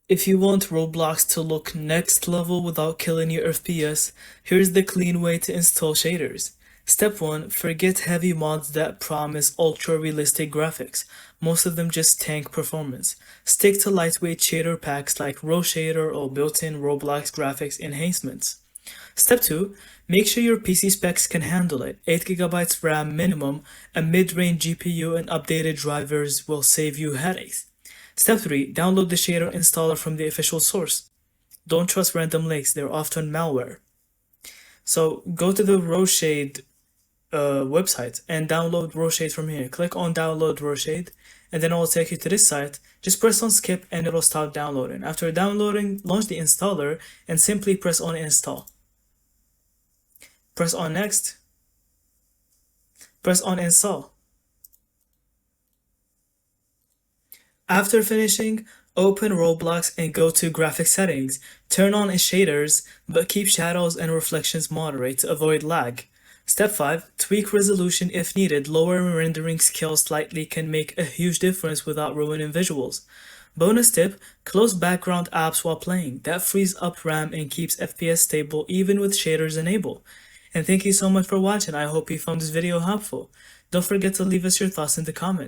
If you want Roblox to look next level without killing your FPS, here's the clean way to install shaders. Step 1. Forget heavy mods that promise ultra-realistic graphics. Most of them just tank performance. Stick to lightweight shader packs like Row Shader or built-in Roblox graphics enhancements. Step 2. Make sure your PC specs can handle it. 8GB RAM minimum, a mid-range GPU, and updated drivers will save you headaches. Step 3. Download the shader installer from the official source. Don't trust random links, they're often malware. So go to the Rowshade website and download Rowshade from here. Click on download Rowshade and then it will take you to this site. Just press on skip and it'll start downloading. After downloading, launch the installer and simply press on install. Press on next. Press on install. After finishing, open Roblox and go to graphics settings. Turn on shaders, but keep shadows and reflections moderate to avoid lag. Step 5. Tweak resolution if needed. Lowering rendering scale slightly can make a huge difference without ruining visuals. Bonus tip, close background apps while playing. That frees up RAM and keeps FPS stable even with shaders enabled. And thank you so much for watching. I hope you found this video helpful. Don't forget to leave us your thoughts in the comments.